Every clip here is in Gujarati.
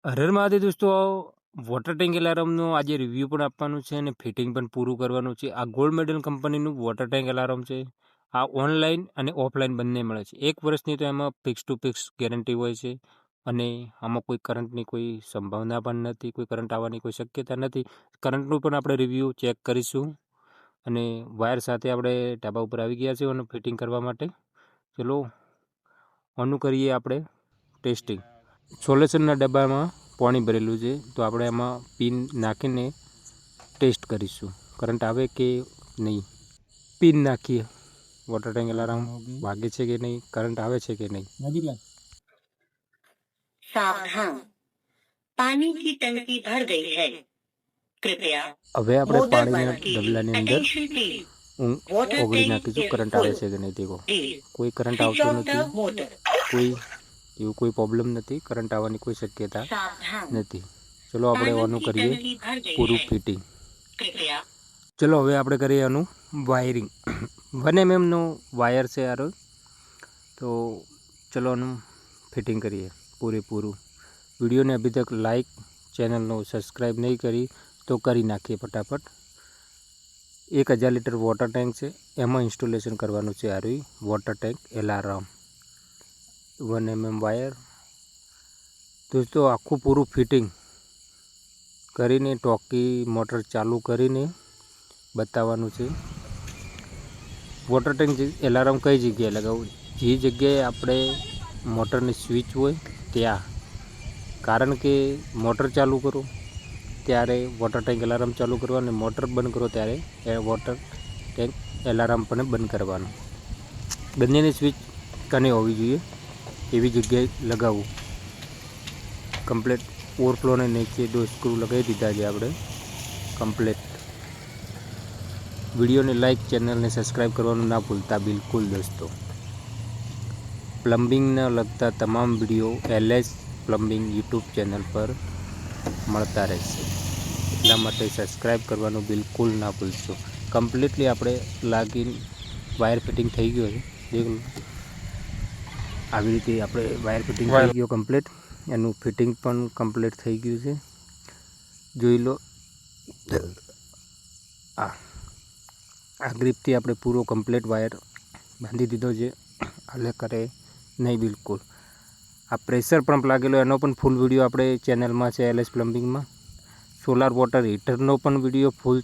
હર મહાદેવ દોસ્તો, વોટર ટેન્ક એલાર્મનો આજે રિવ્યૂ પણ આપવાનું છે અને ફિટિંગ પણ પૂરું કરવાનું છે. આ ગોલ્ડ મેડલ કંપનીનું વોટર ટેન્ક એલાર્મ છે. આ ઓનલાઈન અને ઓફલાઈન બંને મળે છે. 1 વર્ષની તો એમાં ફિક્સ ટુ ફિક્સ ગેરંટી હોય છે અને આમાં કોઈ કરંટની કોઈ સંભાવના પણ નથી, કોઈ કરંટ આવવાની કોઈ શક્યતા નથી. કરંટનું પણ આપણે રિવ્યૂ ચેક કરીશું અને વાયર સાથે આપણે ધાબા ઉપર આવી ગયા છે અને ફિટિંગ કરવા માટે. ચલો ઓનું કરીએ આપણે ટેસ્ટિંગ. સોલ્યુશનના ડબ્બામાં પાણી ભરેલું છે, તો આપણે એમાં પિન નાખીને ટેસ્ટ કરીશું કરંટ આવે કે નહીં. પિન નાખીએ, વોટર ટેન્ક અલાર્મ વાગે છે કે નહીં, કરંટ આવે છે કે નહીં. सावधान, पानी की टंकी भर गई है, कृपया હવે આપણે પાણીના ડબલાની અંદર attention please. ઓગળી નાખીશું કરંટ આવે છે કે નહીં. દેખો, કોઈ કરંટ આવતો નથી, કોઈ એવું કોઈ પ્રોબ્લેમ નથી, કરંટ આવવાની કોઈ શક્યતા નથી. ચલો આપણે આનું કરીએ પૂરું ફિટિંગ. ચલો હવે આપણે કરીએ આનું વાયરિંગ. 1 mm વાયર છે યાર, તો ચલો આનું ફિટિંગ કરીએ પૂરેપૂરું. વિડીયોને અભી તક લાઈક, ચેનલનો સબસ્ક્રાઈબ નહીં કરી તો કરી નાખીએ ફટાફટ. 1000 લીટર વોટર ટેન્ક છે, એમાં ઇન્સ્ટોલેશન કરવાનું છે આરું water tank alarm. 1 mm wire દોસ્તો, આખું પૂરું ફિટિંગ કરીને ટોકી મોટર ચાલુ કરીને બતાવવાનું છે. વોટર ટેન્ક એલાર્મ કઈ જગ્યાએ લગાવવું? જે જગ્યાએ આપણે મોટરની સ્વિચ હોય ત્યાં. કારણ કે મોટર ચાલુ કરો ત્યારે વોટર ટેન્ક એલાર્મ ચાલુ કરવાનું, મોટર બંધ કરો ત્યારે વોટર ટેન્ક એલાર્મ પણ બંધ કરવાનું. બંનેની સ્વિચ કને હોવી જોઈએ એવી જગ્યાએ લગાવવું. કમ્પ્લેટ ઓવરફ્લોને નીચે 2 સ્ક્રૂ લગાવી દીધા છે આપણે કમ્પ્લેટ. વિડીયોને લાઈક, ચેનલને સબસ્ક્રાઈબ કરવાનું ના ભૂલતા બિલકુલ દોસ્તો. પ્લમ્બિંગને લગતા તમામ video LS plumbing YouTube channel પર મળતા રહેશે, એટલા માટે સબસ્ક્રાઈબ કરવાનું બિલકુલ ના ભૂલશો. કમ્પ્લીટલી આપણે લાગીને વાયર ફિટિંગ થઈ ગયો છે. દેખ લો, આવી રીતે આપણે વાયર ફિટિંગ થઈ ગયો કમ્પ્લીટ. એનું ફિટિંગ પણ કમ્પ્લીટ થઈ ગયું છે, જોઈ લો. આ ગ્રીપથી આપણે પૂરો કમ્પ્લીટ વાયર બાંધી દીધો છે, હાલે કરે નહીં બિલકુલ. આ પ્રેશર પંપ લાગેલો એનો પણ ફૂલ વિડીયો આપણે ચેનલમાં છે LS પ્લમ્બિંગમાં. સોલાર વોટર હીટરનો પણ વિડીયો ફૂલ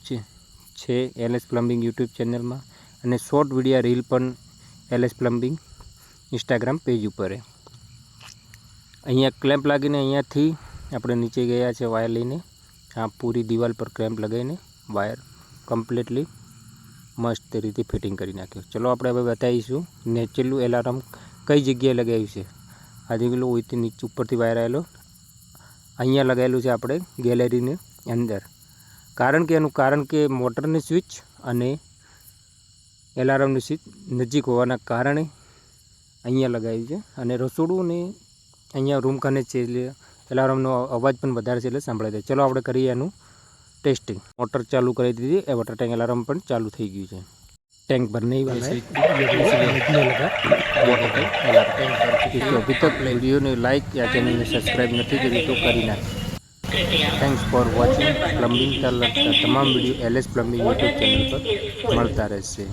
છે LS પ્લમ્બિંગ યુટ્યુબ ચેનલમાં. અને શોર્ટ વિડીયો રીલ પણ LS પ્લમ્બિંગ ઇન્સ્ટાગ્રામ પેજ ઉપર. અહીંયા ક્લેમ્પ લાગીને અહીંયાથી આપણે નીચે ગયા છે વાયર લઈને. આ પૂરી દિવાલ પર ક્લેમ્પ લગાવીને વાયર કમ્પ્લીટલી મસ્ત રીતે ફિટિંગ કરી નાખ્યો. ચલો આપણે હવે બતાવીશું નેચરલું એલાર્મ કઈ જગ્યાએ લગાવ્યું છે. આ દેખ લો, ઓઈથી નીચે ઉપરથી વાયર આવેલો અહીંયા લગાવેલું છે આપણે ગેલેરીની અંદર. કારણ કે મોટરની સ્વિચ અને એલાર્મની સ્વિચ નજીક હોવાના કારણે અહીંયા લગાવ્યું છે. અને રસોડું ને અહીંયા રૂમ કને છે એટલે એલાર્મનો અવાજ પણ વધારે છે એટલે સાંભળાય છે. ચલો આપણે કરીએ એનું ટેસ્ટિંગ. મોટર ચાલુ કરી દીધી, એ વોટર ટેન્ક અલાર્મ પણ ચાલુ થઈ ગયું છે. टैंक भरने ही वाला है, लगने लगा वाटर टैंक अलार्म. तो अभी तक वीडियो ने लाइक या चैनल ने सब्सक्राइब नहीं करी तो करी ना. Thanks for watching. प्लम्बिंग का लगता तमाम video LS plumbing YouTube channel पर મળતા રહેશે.